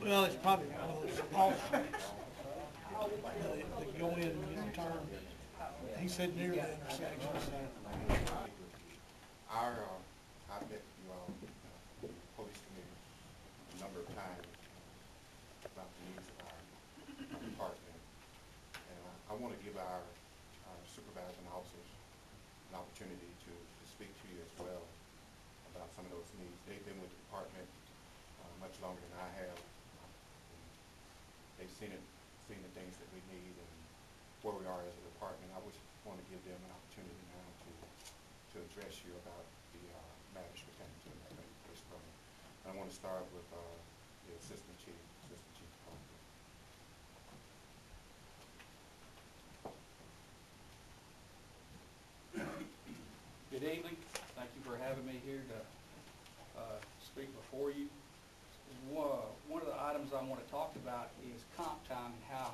Well, it's probably one of those offshoots that go in and get turned. He said near the intersection, so. I've met you all, police committee, a number of times about the needs of our department. And I want to give our supervising officers an opportunity to speak to you as well about some of those needs. They've been with the department much longer than I have. They've seen the things that we need and where we are as a department. I just want to give them an opportunity now to address you about the matters pertaining to the police department. And I want to start with the Assistant Chief Proctor. Good evening. Thank you for having me here to speak before you. One of the items I want to talk about is comp time and how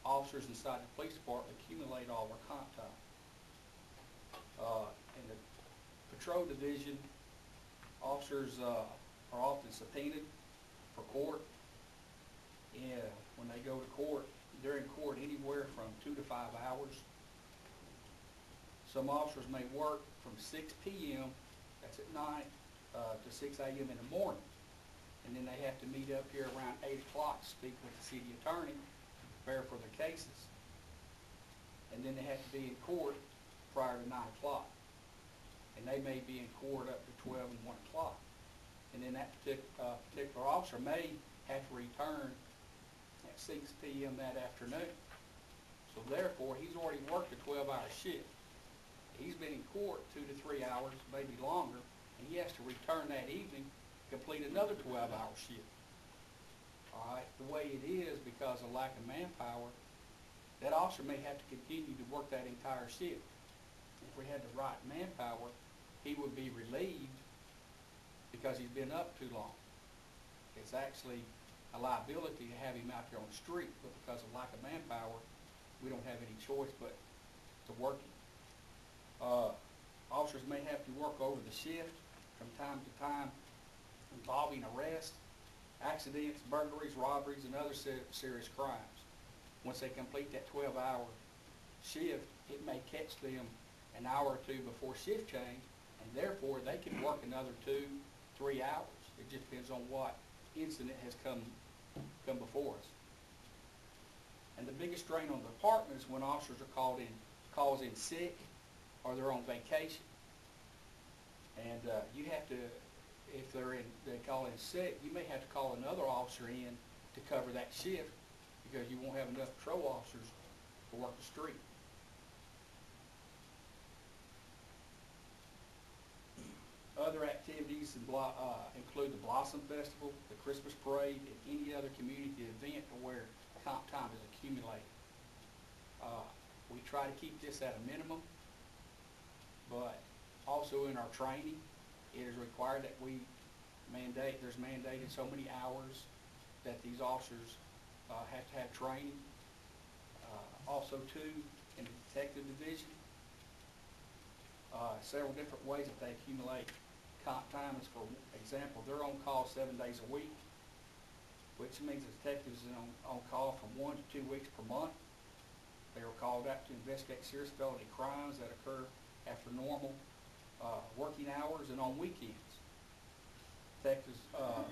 officers inside the police department accumulate all their comp time. In the patrol division, officers are often subpoenaed for court, and when they go to court, during court, anywhere from 2 to 5 hours. Some officers may work from 6 p.m., that's at night, to 6 a.m. in the morning. And then they have to meet up here around 8 o'clock to speak with the city attorney, prepare for their cases. And then they have to be in court prior to 9 o'clock. And they may be in court up to 12 and 1 o'clock. And then that particular officer may have to return at 6 p.m. that afternoon. So therefore, he's already worked a 12-hour shift. He's been in court 2 to 3 hours, maybe longer, and he has to return that evening, complete another 12-hour shift. All right, the way it is, because of lack of manpower, that officer may have to continue to work that entire shift. If we had the right manpower, he would be relieved because he's been up too long. It's actually a liability to have him out there on the street, but because of lack of manpower, we don't have any choice but to work him. Officers may have to work over the shift from time to time involving arrest, accidents, burglaries, robberies, and other serious crimes. Once they complete that 12-hour shift, it may catch them an hour or two before shift change, and therefore they can work another 2, 3 hours. It just depends on what incident has come before us. And the biggest strain on the department is when officers are called in sick or they're on vacation. And you have to, if they call in sick, you may have to call another officer in to cover that shift because you won't have enough patrol officers to work the street. Other activities include the Blossom Festival, the Christmas Parade, and any other community event where comp time is accumulated. We try to keep this at a minimum, but also in our training, it is required that there's mandated so many hours that these officers have to have training. Also too, in the detective division, several different ways that they accumulate comp time is, for example, they're on call 7 days a week, which means the detectives are on call from 1 to 2 weeks per month. They are called out to investigate serious felony crimes that occur after normal working hours and on weekends. Detectives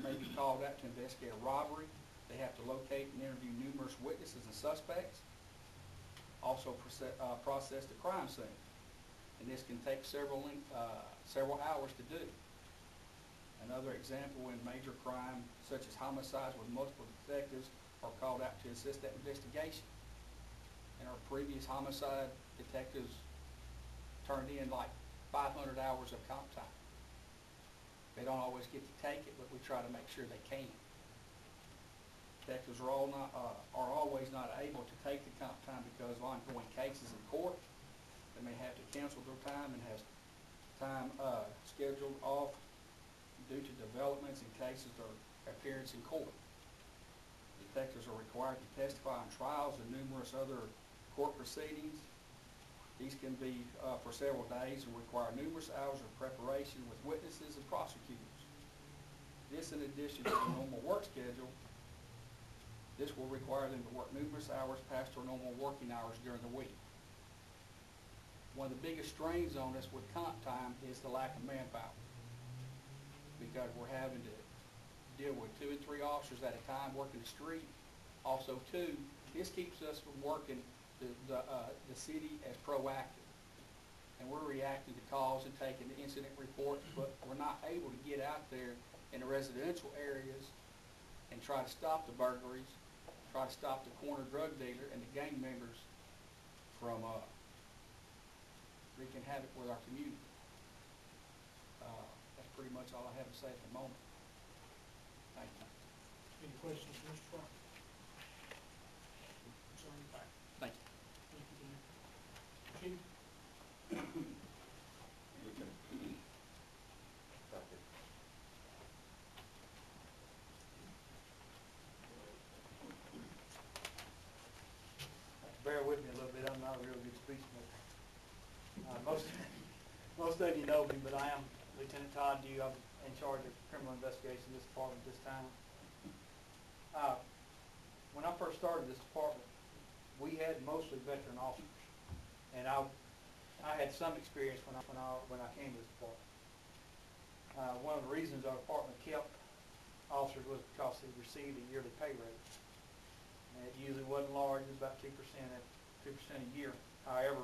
may be called out to investigate a robbery. They have to locate and interview numerous witnesses and suspects. Also process the crime scene. And this can take several hours to do. Another example, in major crime such as homicides where multiple detectives are called out to assist that investigation. In our previous homicide, detectives turned in like 500 hours of comp time. They don't always get to take it, but we try to make sure they can. Detectives are always not able to take the comp time because of ongoing cases in court. They may have to cancel their time and has time scheduled off due to developments in cases or appearance in court. Detectives are required to testify on trials and numerous other court proceedings. These can be for several days and require numerous hours of preparation with witnesses and prosecutors. This, in addition to the normal work schedule, This will require them to work numerous hours past their normal working hours during the week. One of the biggest strains on us with comp time is the lack of manpower, because we're having to deal with 2 and 3 officers at a time working the street. Also, too, this keeps us from working the city as proactive, and we're reacting to calls and taking the incident reports, but we're not able to get out there in the residential areas and try to stop the burglaries, try to stop the corner drug dealer and the gang members from wreaking havoc with our community. That's pretty much all I have to say at the moment. Thank you. Any questions, Mr. Proctor? Sorry. Thank you. Thank you, Dan. Chief? Bear with me a little bit, I'm not a real good speech maker. Most of you know me, but I am Lieutenant Todd Dew. I'm in charge of criminal investigation in this department this time. When I first started this department, we had mostly veteran officers, and I had some experience when I came to this department. One of the reasons our department kept officers was because they received a yearly pay raise. And it usually wasn't large, it was about 2% a year. However,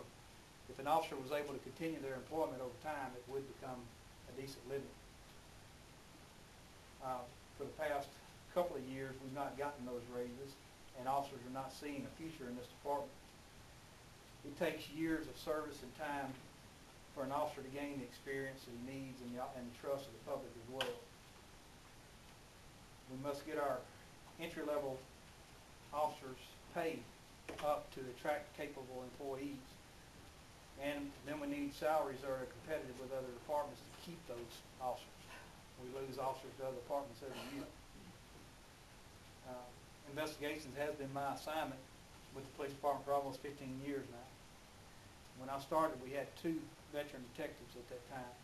if an officer was able to continue their employment over time, it would become a decent living. For the past couple of years, we've not gotten those raises, and officers are not seeing a future in this department. It takes years of service and time for an officer to gain the experience that he needs and the trust of the public as well. We must get our entry-level officers' pay up to attract capable employees. And then we need salaries that are competitive with other departments to keep those officers. We lose officers to other departments every year. Investigations has been my assignment with the police department for almost 15 years now. When I started, we had 2 veteran detectives at that time.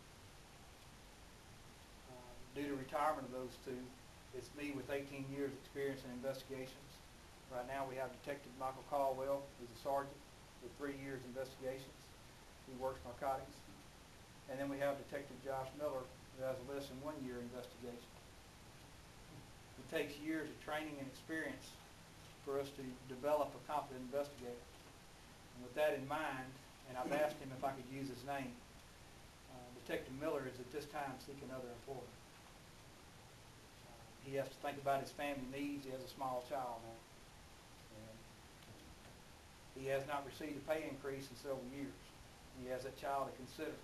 Due to retirement of those 2, it's me with 18 years experience in investigations. Right now we have Detective Michael Caldwell, who's a sergeant with 3 years investigations. He works narcotics. And then we have Detective Josh Miller, who has less than 1 year investigation. It takes years of training and experience for us to develop a competent investigator. And with that in mind, and I've asked him if I could use his name, Detective Miller is at this time seeking other employment. He has to think about his family needs. He has a small child now. And he has not received a pay increase in several years. He has that child to consider.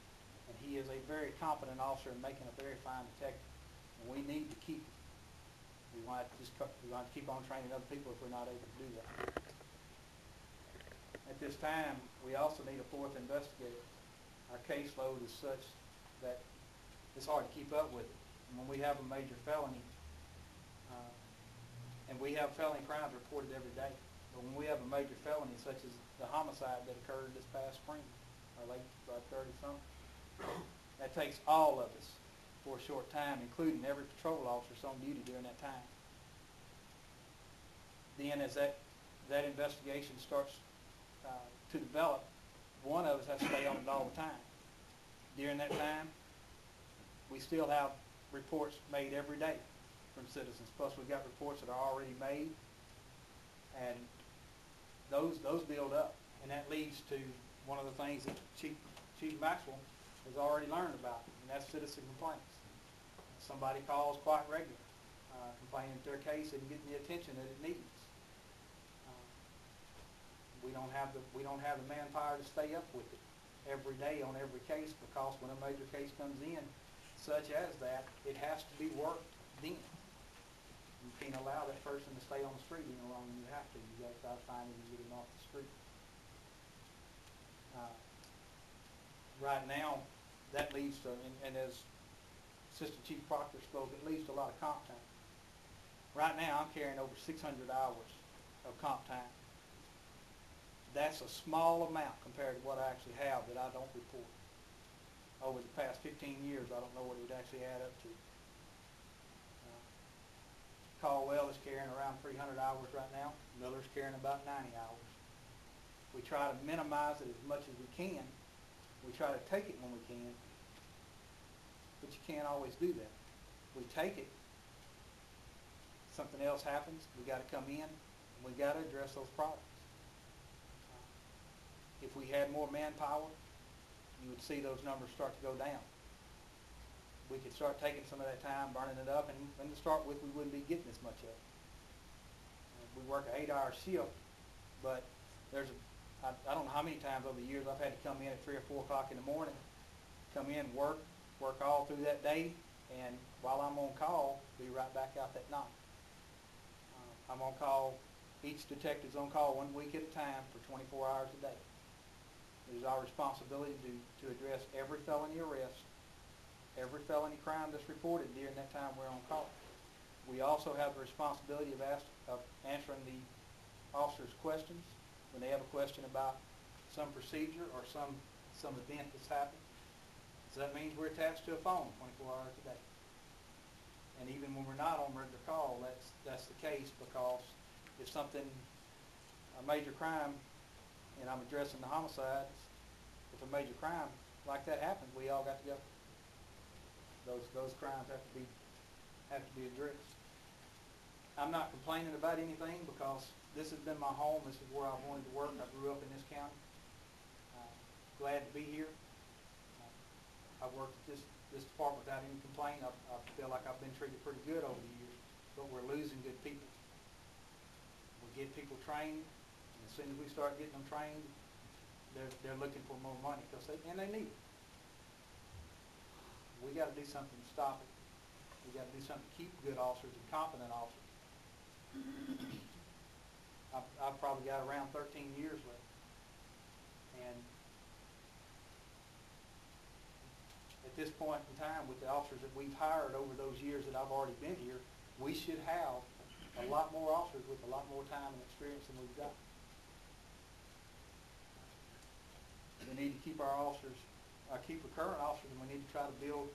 And he is a very competent officer and making a very fine detective. And we need to keep him. We want to keep on training other people if we're not able to do that. At this time, we also need a 4th investigator. Our caseload is such that it's hard to keep up with it. And when we have a major felony, and we have felony crimes reported every day, but when we have a major felony such as the homicide that occurred this past spring, or late 30-something, that takes all of us for a short time, including every patrol officer on duty during that time. Then as that investigation starts to develop, one of us has to stay on it all the time. During that time, we still have reports made every day from citizens. Plus we've got reports that are already made, and those build up, and that leads to one of the things that Chief Maxwell has already learned about, and that's citizen complaints. Somebody calls quite regular, complaining that their case isn't getting the attention that it needs. We don't have the manpower to stay up with it every day on every case, because when a major case comes in, such as that, it has to be worked then. You can't allow that person to stay on the street any longer than you have to. You got to try to find him and get him off the street. Right now, that leads to, and as Assistant Chief Proctor spoke, it leads to a lot of comp time. Right now, I'm carrying over 600 hours of comp time. That's a small amount compared to what I actually have that I don't report. Over the past 15 years, I don't know what it would actually add up to. Caldwell is carrying around 300 hours right now. Miller's carrying about 90 hours. We try to minimize it as much as we can. We try to take it when we can, but you can't always do that. We take it, something else happens, we got to come in, and we got to address those problems. If we had more manpower, you would see those numbers start to go down. We could start taking some of that time, burning it up, and to start with, we wouldn't be getting as much of it. We work an 8-hour shift, but I don't know how many times over the years I've had to come in at 3 or 4 o'clock in the morning, come in, work all through that day, and while I'm on call, be right back out that night. I'm on call, each detective's on call 1 week at a time for 24 hours a day. It is our responsibility to address every felony arrest, every felony crime that's reported during that time we're on call. We also have the responsibility of answering the officers' questions when they have a question about some procedure or some event that's happened. So that means we're attached to a phone 24 hours a day. And even when we're not on regular call, that's the case, because if something, a major crime, and I'm addressing the homicides, if a major crime like that happens, we all got to go. Those crimes have to be addressed. I'm not complaining about anything, because this has been my home. This is where I wanted to work. I grew up in this county. Glad to be here. I've worked at this department without any complaint. I feel like I've been treated pretty good over the years, but we're losing good people. We get people trained, and as soon as we start getting them trained, they're looking for more money, and they need it. We got to do something to stop it. We got to do something to keep good officers and competent officers. I've probably got around 13 years left, and at this point in time, with the officers that we've hired over those years that I've already been here, we should have a lot more officers with a lot more time and experience than we've got. We need to keep our officers, keep our current officers, and we need to try to build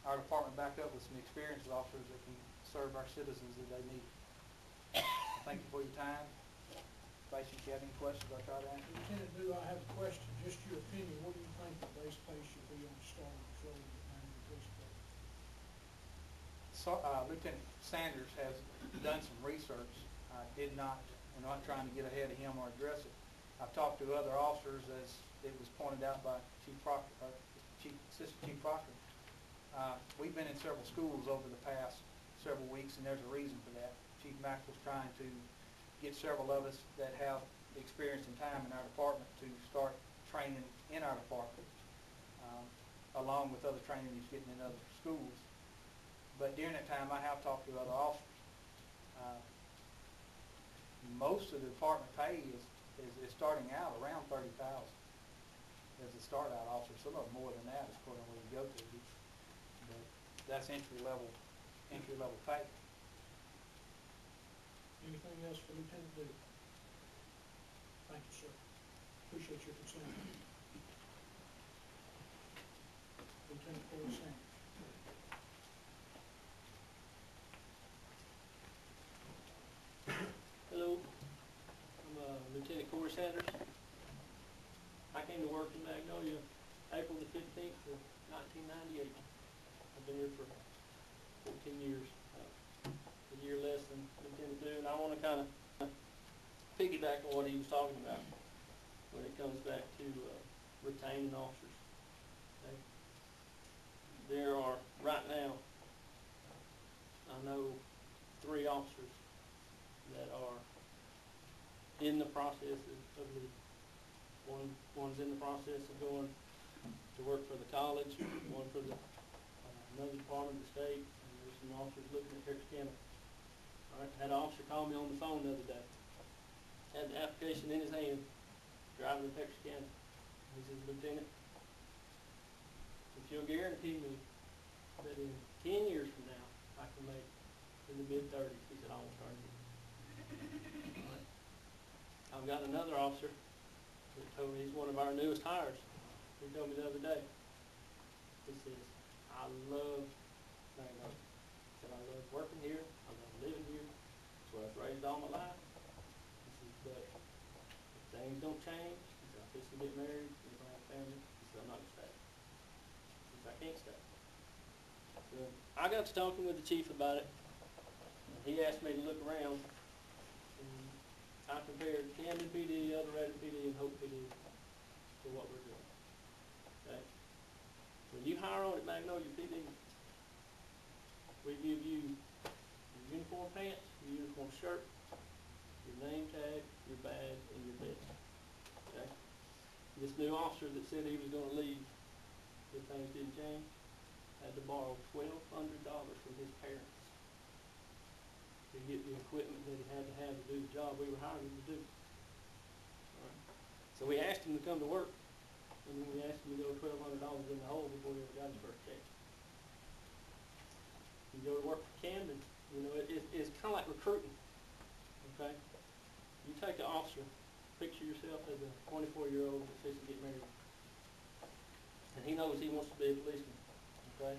our department back up with some experienced officers that can serve our citizens that they need. Thank you for your time. If you have any questions, I'll try to answer. Lieutenant Dew, I have a question, just your opinion. What do you think the base pay should be on Star Patrol and the police department? So, Lieutenant Sanders has done some research. I did not, I'm not trying to get ahead of him or address it. I've talked to other officers, as it was pointed out by Assistant Chief Proctor. We've been in several schools over the past several weeks, and there's a reason for that. Chief Maxwell's trying to get several of us that have experience and time in our department to start training in our department, along with other training he's getting in other schools. But during that time, I have talked to other officers. Most of the department pay is starting out around $30,000 as a start out officer. Some of them more than that, according to where you go to. But that's entry level pay. Anything else for Lieutenant Dew? Thank you, sir. Appreciate your concern. Lieutenant Cory Sanders. Hello, I'm Lieutenant Cory Sanders. I came to work in Magnolia April the 15th of 1998. I've been here for 14 years, a year less than Lieutenant Dew, and I want to kind of piggyback on what he was talking about when it comes back to retaining officers. Okay? There are, right now, I know 3 officers that are in the process of leaving. One's in the process of going to work for the college, one for the another department of the state, and there's some officers looking at Texarkana. All right, had an officer call me on the phone the other day. Had the application in his hand, driving to Texarkana. He says, Lieutenant, if you'll guarantee me that in 10 years from now I can make in the mid-30s, he said, I will start again. All right. I've got another officer who told me, he's one of our newest hires. He told me the other day, he says, I love Magnolia. He said, I love working here. I things don't change. He said, I'm fixing to get married, we're gonna have a family. He said, I'm not gonna stay. He said, I can't stay. So I got to talking with the chief about it. And he asked me to look around, and I compared Camden PD, El Dorado PD, and Hope PD to what we're doing. Okay? When you hire on at Magnolia PD, we give you your uniform pants, your uniform shirt, your name tag, your badge, and your vest. Okay? This new officer that said he was gonna leave if things didn't change had to borrow $1,200 from his parents to get the equipment that he had to do the job we were hiring him to do. All right. So we asked him to come to work, and then we asked him to go $1,200 in the hole before he ever got his first check. You go to work for Camden, you know, it's kind of like recruiting, okay? You take an officer, picture yourself as a 24-year-old that's fixing to get married, and he knows he wants to be a policeman, okay?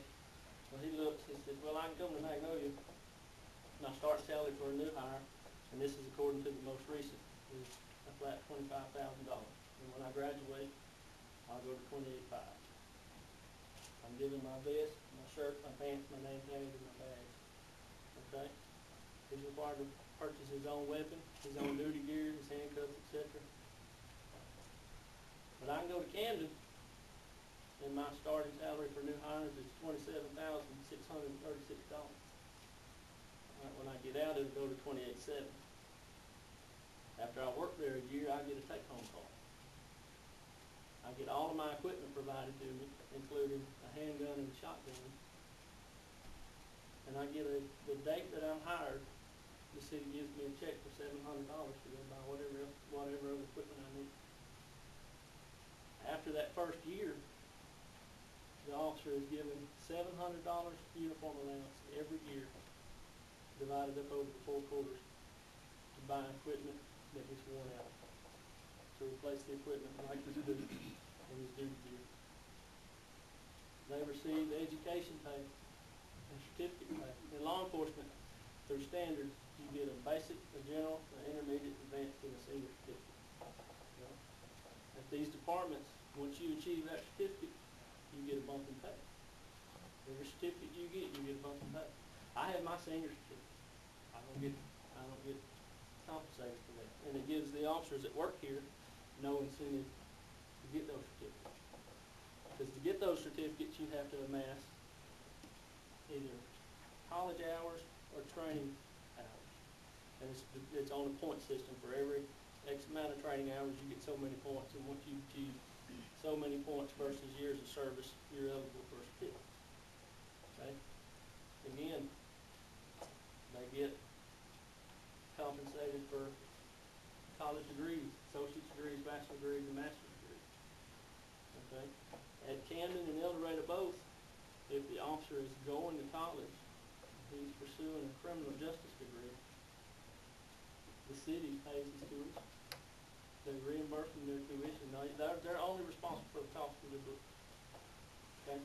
Well, he looks, he says, well, I can come to Magnolia, and I start salary for a new hire, and this is according to the most recent, is a flat $25,000. And when I graduate, I'll go to $28,500. I'm given my vest, my shirt, my pants, my name tag, and my badge. Okay? He's required to purchase his own weapon, his own duty gear, his handcuffs, etc. But I can go to Camden, and my starting salary for new hires is $27,636. Right, when I get out, it'll go to $28,700. After I work there a year, I get a take-home call. I get all of my equipment provided to me, including a handgun and a shotgun. And I get the date that I'm hired, the city gives me a check for $700 to go buy whatever other equipment I need. After that first year, the officer is given $700 uniform allowance every year, divided up over the 4 quarters, to buy equipment that gets worn out, to replace the equipment like his duty and his duty gear. They receive education pay and certificate pay. In law enforcement, through standards, you get a basic, a general, an intermediate, advanced, and a senior certificate. You know? At these departments, once you achieve that certificate, you get a bump in pay. Every certificate you get a bump in pay. I have my senior certificate. I don't get compensated for that. And it gives the officers that work here no incentive to get those certificates. Because to get those certificates, you have to amass either college hours or training hours. And it's on a point system. For every X amount of training hours, you get so many points. And once you achieve so many points versus years of service, you're eligible for a certificate. Okay? Again, they get compensated for college degrees, associate's degrees, bachelor's degrees, and master's degrees. Okay? At Camden and El Dorado both, if the officer is going to college, he's pursuing a criminal justice degree, the city pays his tuition. They reimburse them their tuition. Now, they're only responsible for the cost of the book. Okay?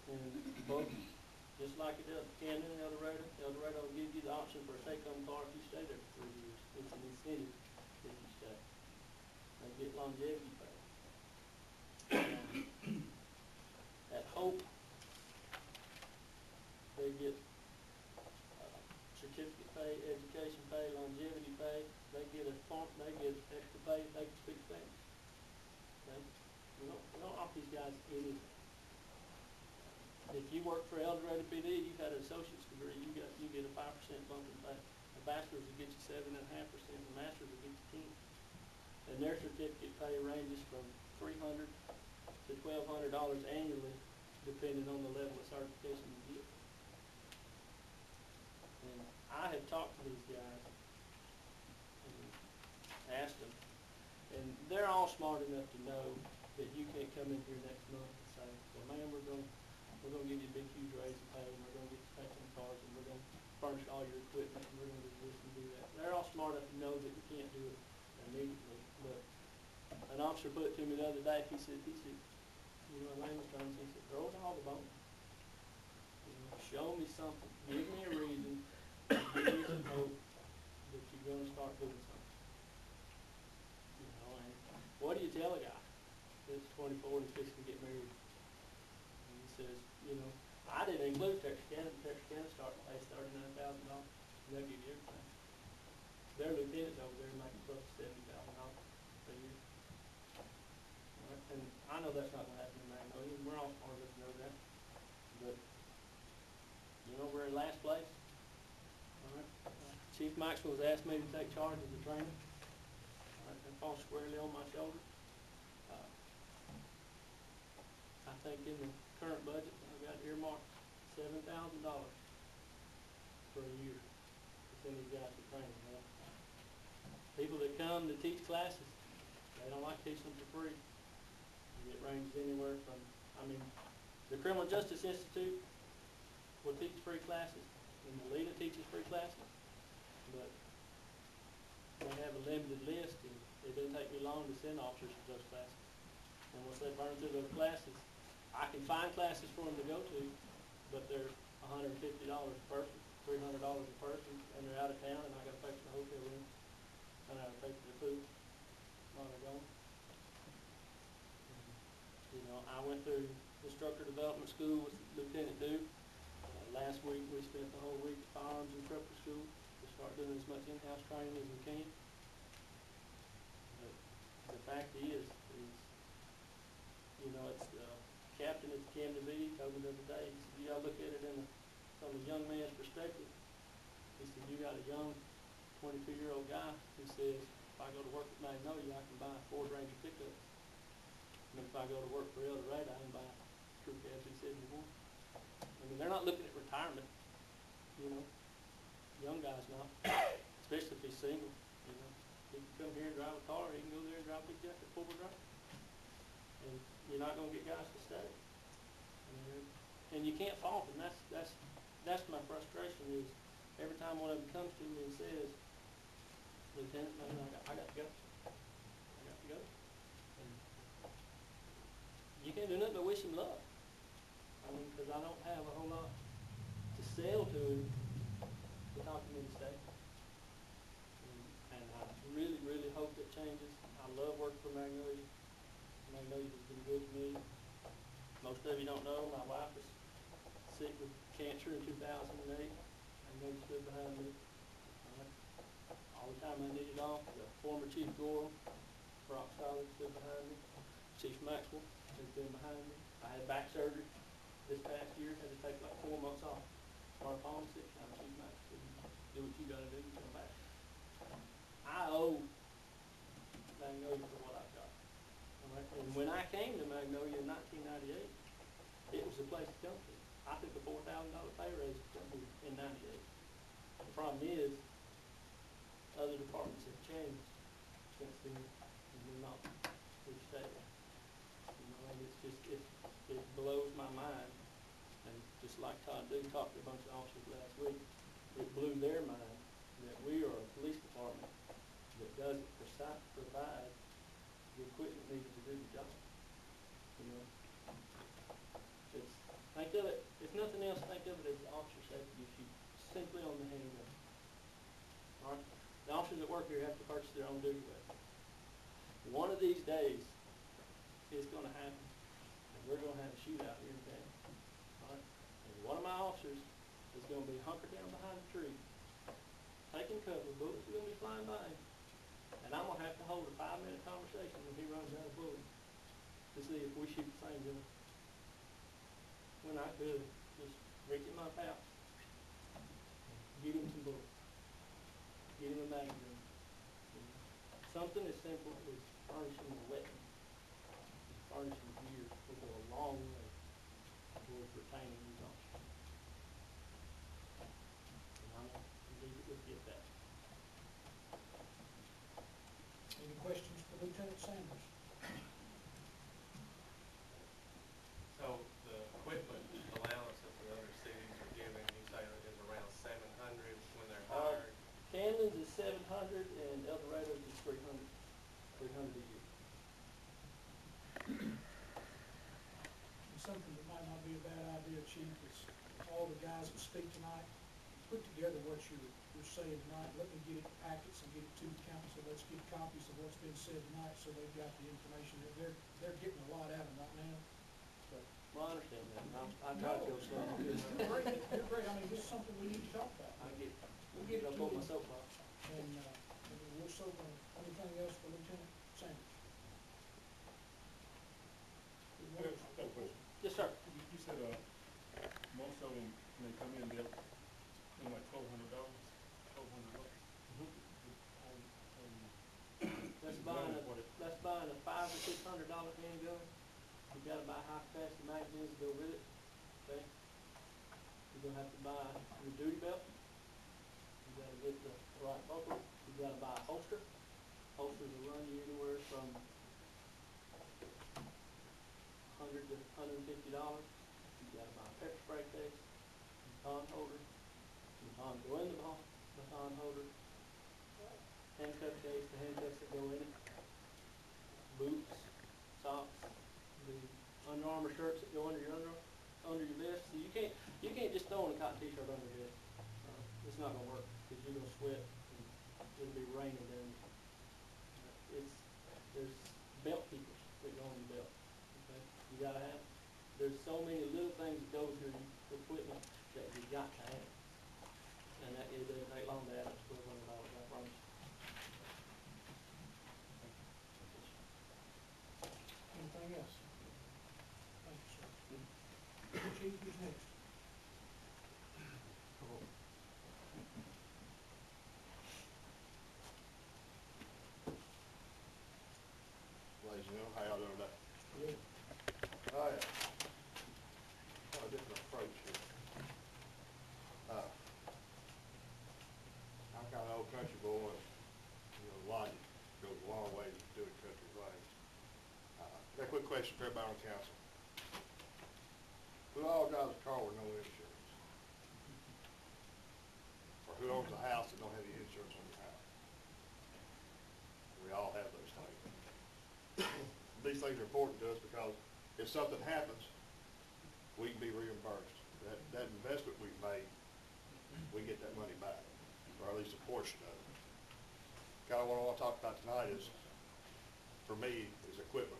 And both, just like it does Camden and El Dorado will give you the option for a take-home car if you stay there for 3 years. It's an incentive if you stay. They get longevity pay. At Hope, they get certificate pay, education pay, longevity pay. They get extra pay if they can speak Spanish. Okay? We don't offer these guys anything. If you work for El Dorado PD, you've had an associate's degree, you get a 5% bump in pay. A bachelor's will get you 7.5%, a master's will get you 10%. And their certificate pay ranges from $300 to $1,200 annually, depending on the level of certification you get. And I have talked to these guys and asked them, and they're all smart enough to know that you can't come in here next month and say, well, man, we're going to give you a big, huge raise in pay, and we're going to get you take-home cars, and we're going to furnish all your equipment, and we're going to do this and do that. They're all smart enough to know that you can't do it immediately. But an officer put it to me the other day. He said, you know, my name was Jones. He said, throw it all the bone. You know, show me something. Give me a reason. Give me some hope that you're going to start doing something. that's 24 and he's fixing to get married. And he says, you know, I didn't include Texarkana, but Texarkana starting to pay $39,000, and they'll give you everything. Their lieutenants over there making close to $70,000 a year. All right, and I know that's not gonna happen in Magnolia, and we're all smart enough to know that, but, you know, we're in last place. All right, Chief Maxwell has asked me to take charge of the training. All right, that falls squarely on my shoulder. I think in the current budget, I've got earmarked $7,000 for a year to send these guys to training. Now, people that come to teach classes, they don't like teaching them for free. It ranges anywhere from, I mean, the Criminal Justice Institute will teach free classes, and the LENA teaches free classes, but they have a limited list, and it doesn't take me long to send officers to those classes. And once they burn through those classes, I can find classes for them to go to, but they're $150 a person, $300 a person, and they're out of town, and I gotta pay for the hotel room, and I gotta pay for the food while they're gone. You know, I went through instructor development school with Lieutenant Dew. Last week, we spent the whole week at firearms instructor school to start doing as much in-house training as we can. But the fact is, you know, it's captain at the Camden V told me the other day, he said, you gotta look at it from a young man's perspective. He said, you got a young 22-year-old guy who says, if I go to work at Magnolia, I can buy a Ford Ranger pickup. And if I go to work for El Dorado, I can buy a Crew Cab 271. I mean, they're not looking at retirement, you know. Young guys not, especially if he's single, you know. He can come here and drive a car, he can go there and drive a big jacket, four-wheel drive. And you're not gonna get guys to stay. And you can't fault them. That's my frustration is every time one of them comes to me and says, Lieutenant, man, I got to go. I got to go. And you can't do nothing but wish him luck. I mean, because I don't have a whole lot to sell to him to talk him into stay. And I really, really hope that changes. I love working for Magnolia. Magnolia has been good to me. Most of you don't know, my wife was sick with cancer in 2008. Magnolia stood behind me. All the time I needed off, the former Chief Glenn Proctor stood behind me. Chief Maxwell has been behind me. I had back surgery this past year, had to take like 4 months off. Started falling sick, I'm Chief Maxwell. Do what you gotta do, come back. I owe Magnolia for what I've got. And when I came to Magnolia in 1998, it was the place to come to. I took a $4,000 pay raise to come here in 98. The problem is, other departments have changed since then, and they're not here stable. You know, and it's just, it blows my mind. And just like Todd Dew talked to a bunch of officers last week, it blew their mind that we are a police department that doesn't provide the equipment needed to do the job. You know, think of it, if nothing else, think of it as an officer safety issue, simply on the handgun. All right, the officers that work here have to purchase their own duty weapon. One of these days, it's going to happen, and we're going to have a shootout here in town. All right, and one of my officers is going to be hunkered down behind a tree, taking cover. Bullets are going to be flying by him. And I'm going to have to hold a 5-minute conversation when he runs out of bullets to see if we shoot the same gun. When I could just reach in my pouch, get him some bullets, get him a magazine. Something as simple as furnishing a weapon, furnishing gear will go a long way towards retaining these officers. And I'm going to leave it with you at that. Any questions for Lieutenant Sanders? So the equipment allowance that the other cities are giving, you say is around 700 when they're hired? Camden's is 700 and El Dorado's is 300 a year. And something that might not be a bad idea, Chief, is all the guys that speak tonight, put together what your we're saying tonight, let me get it packets and get it to the council, let's get copies of what's been said tonight, so they've got the information, they're getting a lot out of it right now. But Well, I understand that, and I try to go slow. you're great, I mean, this is something we need to talk about. I get, We'll get it up to on you, my soapbox. and we'll so, anything else for Lieutenant Sanders? I got a question. Yes, sir. You said, most of them, when they come in, they're like $1,200. That's buying a $500 or $600 handgun. You gotta buy high capacity magazines to go with it, okay? You're gonna have to buy your duty belt. You gotta get the right buckle. You gotta buy a holster. Holsters will run you anywhere from $100 to $150. You gotta buy a pepper spray case, baton holder, baton go in the baton holder, handcuff case, the handcuffs that go in it, boots, socks, the Under Armour shirts that go under your vest. So you can't just throw in a cotton t-shirt under your head. It's not gonna work because you're gonna sweat and it'll be raining then. There's belt keepers that go on your belt. Okay, you gotta have. There's so many little things that goes in your equipment that you got to have, and that it doesn't take long to add up to $1,200. I promise. Anything else? Thank you, sir. Chief, who's next? Ladies and gentlemen, how y'all doing today? Good. Oh, yeah. Kind of different approach here. I'm kind of an old country boy, and, logic goes a long way to doing country things. Got a quick question for everybody on council. Who all drives a car with no insurance? Or who owns a house that don't have any insurance on your house? We all have those things. These things are important to us because if something happens, we can be reimbursed. That investment we've made, we get that money back, or at least a portion of it. Kind of what I want to talk about tonight is, for me, is equipment.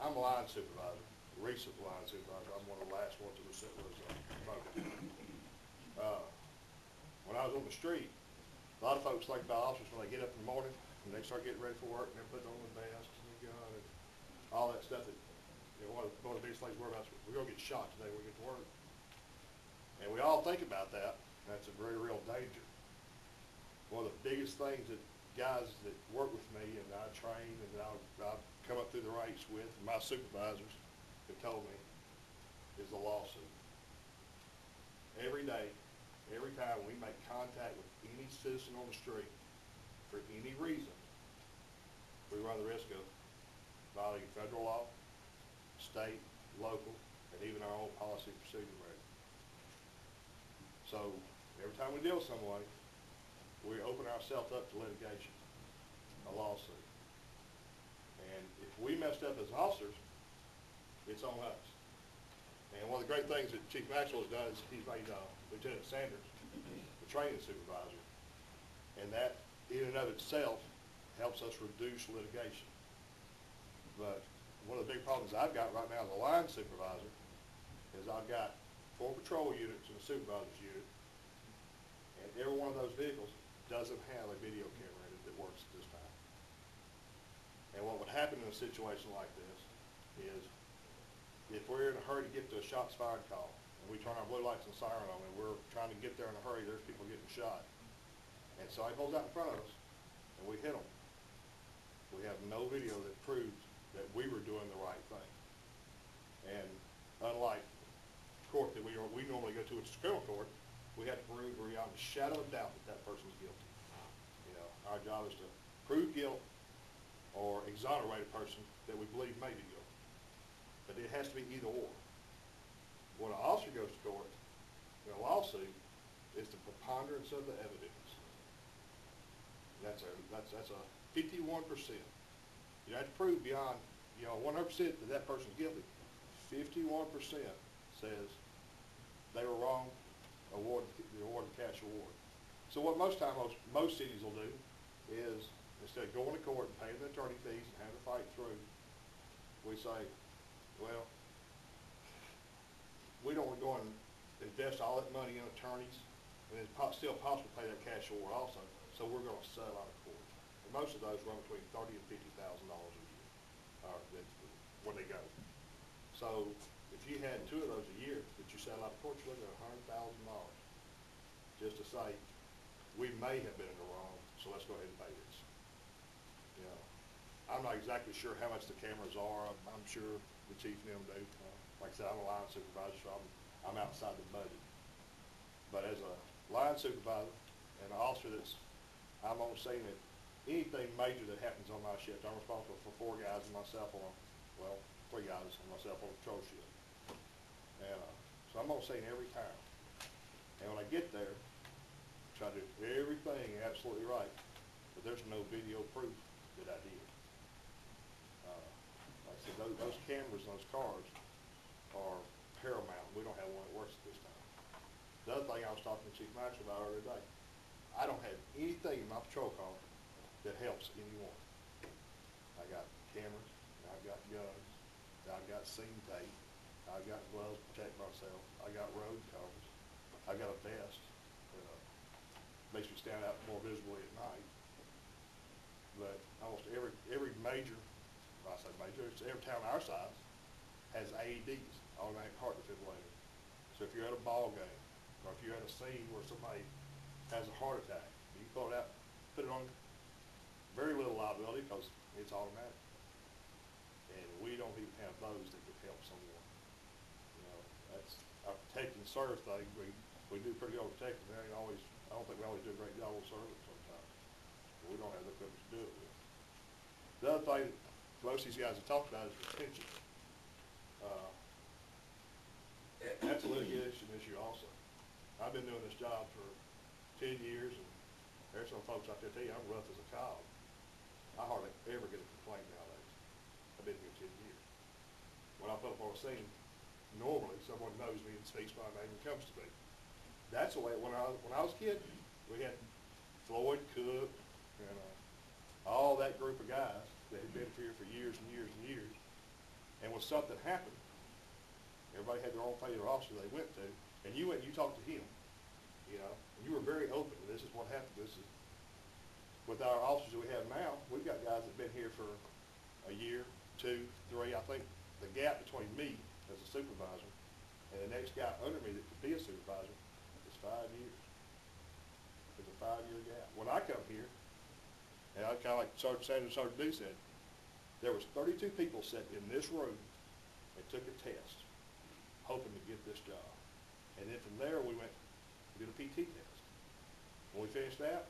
I'm a line supervisor, recent line supervisor. I'm one of the last ones that was promoted. When I was on the street, a lot of folks think about officers when they get up in the morning and they start getting ready for work and they're putting on the masks and the gun and all that stuff that, one of the biggest things we're about is we're going to get shot today when we get to work. And we all think about that. That's a very real danger. One of the biggest things that guys that work with me and I train and I've come up through the ranks with, and my supervisors have told me, is the lawsuit. Every day, every time we make contact with any citizen on the street for any reason, we run the risk of violating federal law, state, local, and even our own policy and procedure record. So every time we deal with someone, we open ourselves up to litigation, a lawsuit. And if we messed up as officers, it's on us. And one of the great things that Chief Maxwell has done is he's made Lieutenant Sanders the training supervisor. And that in and of itself helps us reduce litigation. But one of the big problems I've got right now as a line supervisor is I've got 4 patrol units and a supervisor's unit, and every one of those vehicles doesn't have a video camera in it that works at this time. And what would happen in a situation like this is if we're in a hurry to get to a shots fired call, and we turn our blue lights and siren on, and we're trying to get there in a hurry, there's people getting shot, and somebody pulls out in front of us, and we hit them. We have no video that proves that we were doing the right thing. And unlike court that we normally go to, which is criminal court, we have to prove beyond a shadow of doubt that that person's guilty. Our job is to prove guilt or exonerate a person that we believe may be guilty. But it has to be either or. When an officer goes to court in a lawsuit, it's the preponderance of the evidence. That's a 51%. You have to prove beyond 100% that that person's guilty. 51% says they were wrong. The award cash award. So what most cities will do is, instead of going to court and paying the attorney fees and having to fight through, we say, well, we don't want to go and invest all that money in attorneys, and it's still possible to pay that cash award also, so we're going to settle out of court. And most of those run between $30,000 and $50,000 a year, that's where they go. So if you had 2 of those a year that you settle out of court, you're looking at $100,000 just to say, we may have been in the wrong, so let's go ahead and pay this. You know, I'm not exactly sure how much the cameras are. I'm sure the chief and them do. Like I said, I'm a line supervisor, so I'm outside the budget. But as a line supervisor and an officer I'm on scene at anything major that happens on my shift, I'm responsible for 4 guys and myself 3 guys and myself on the patrol shift. And so I'm on scene every time. And when I get there, I try to do everything absolutely right, but there's no video proof that I did. Like I said, those cameras on those cars are paramount. We don't have one that works at this time. The other thing I was talking to Chief Maxwell about earlier today, I don't have anything in my patrol car that helps anyone. I got cameras, and I've got guns, and I've got scene tape, I've got gloves to protect myself, I got road cones, I got a vest that makes me stand out more visibly at night. But almost every major, when I say major, it's every town our size has AEDs, automatic heart defibrillator. So if you're at a ball game, or if you're at a scene where somebody has a heart attack, you can pull it out, put it on, very little liability because it's automatic. And we don't even have those that could help someone. You know, that's our protect and serve thing. We do pretty good protecting. I don't think we always do a great job on serving sometimes. But we don't have the equipment to do it with. The other thing that most of these guys have talked about is retention. That's a litigation issue also. I've been doing this job for 10 years, and there's some folks out there tell you I'm rough as a cow. I hardly ever get a complaint nowadays. I've been here 10 years. When I put up on a scene, normally someone knows me and speaks my name and comes to me. That's the way, when I was a kid, we had Floyd, Cook, and all that group of guys that had been here for years and years and years. And when something happened, everybody had their own favorite officer they went to, and you went and you talked to him, you know, and you were very open. This is what happened. This is, with our officers that we have now, we've got guys that have been here for a year, 2, 3. I think the gap between me as a supervisor and the next guy under me that could be a supervisor is 5 years. There's a 5-year gap. When I come here, and I kind of like Sergeant Sanders and Sergeant Dew said, there was 32 people sat in this room and took a test, hoping to get this job. And then from there, we went and did a PT test. When we finished that,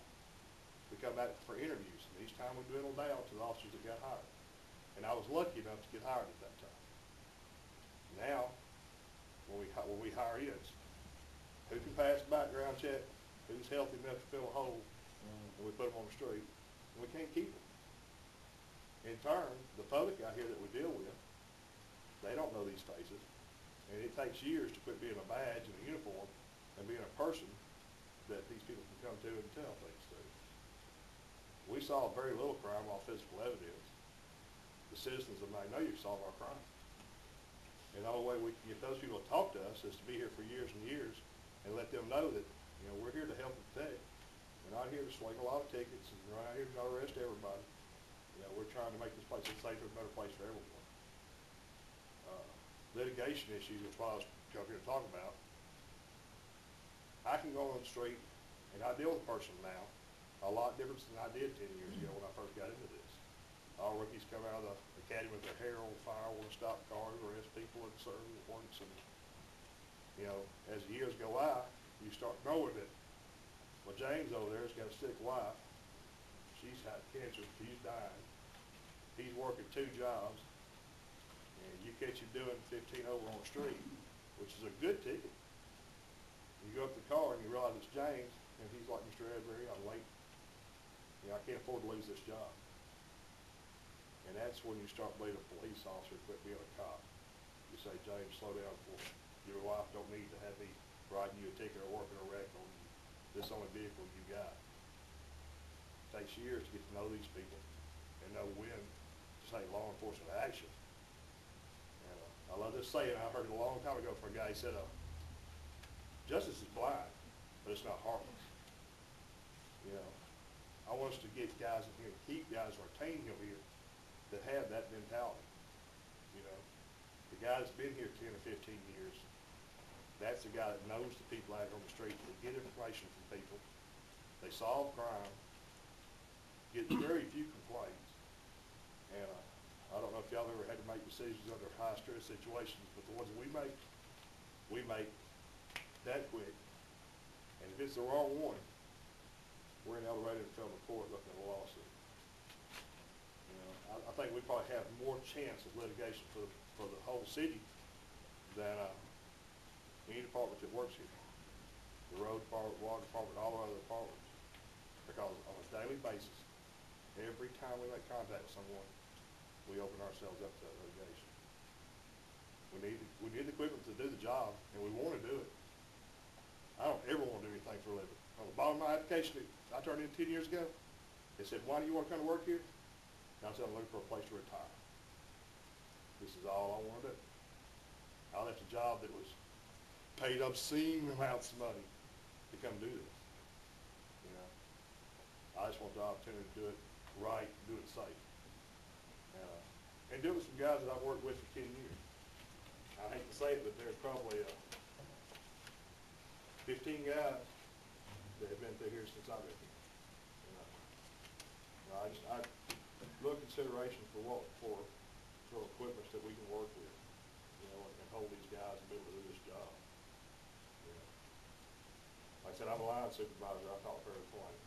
we come back for interviews. And each time we dwindled down to the officers that got hired. And I was lucky enough to get hired at that time. Now, when we hire in, who can pass the background check, who's healthy enough to fill a hole, and we put them on the street, and we can't keep them. In turn, the public out here that we deal with, they don't know these faces, and it takes years to quit being a badge and a uniform and being a person that these people can come to and tell things to. We solve very little crime off physical evidence. The citizens of Magnolia solve our crime. And the only way we can get those people to talk to us is to be here for years and years and let them know that, you know, we're here to help and protect. We're not here to swing a lot of tickets, and we're not here to arrest everybody. You know, we're trying to make this place a safer, better place for everyone. Litigation issues, which I was up here to talk about. I can go on the street, and I deal with a person now a lot different than I did 10 years ago when I first got into this. All rookies come out of the academy with their hair on fire, want to stop cars, arrest people, and serve warrants. And, you know, as the years go by, you start knowing that, well, James over there has got a sick wife. She's had cancer. She's dying. He's working 2 jobs. And you catch him doing 15 over on the street, which is a good ticket. You go up to the car and you realize it's James, and he's like, Mr. Rasberry, I'm late. You know, I can't afford to lose this job. And that's when you start being a police officer, quit being a cop. You say, James, slow down for me. Your wife don't need to have me writing you a ticket or working a wreck on you. this only vehicle you got. Takes years to get to know these people and know when to take law enforcement action. And I love this saying, I heard it a long time ago from a guy, he said, justice is blind, but it's not heartless. You know, I want us to get guys in here, keep guys, or retain them here that have that mentality. You know, the guy that's been here 10 or 15 years, that's the guy that knows the people out here on the street. They get information from people. They solve crime, get very few complaints. And I don't know if y'all ever had to make decisions under high stress situations, but the ones that we make that quick. And if it's the wrong one, we're in El Dorado and film court looking at a lawsuit. You know, I think we probably have more chance of litigation for the whole city than any department that works here. The road department, water department, all our other departments. Because on a daily basis, every time we make contact with someone, we open ourselves up to that litigation. We need the equipment to do the job, and we want to do it. I don't ever want to do anything for a living. On the bottom of my application that I turned in 10 years ago, it said, why do you want to come to work here? And I said, I'm looking for a place to retire. This is all I want to do. I left a job that was paid obscene amounts of money to come do this. You know, I just want the opportunity to do it right, do it safe. And do it with some guys that I've worked with for 10 years. I hate to say it, but there's probably 15 guys that have been through here since I've been here. I look consideration for equipment that we can work with, you know, and hold these guys and be able to do this job. You know. Like I said, I'm a line supervisor. I talk very plain.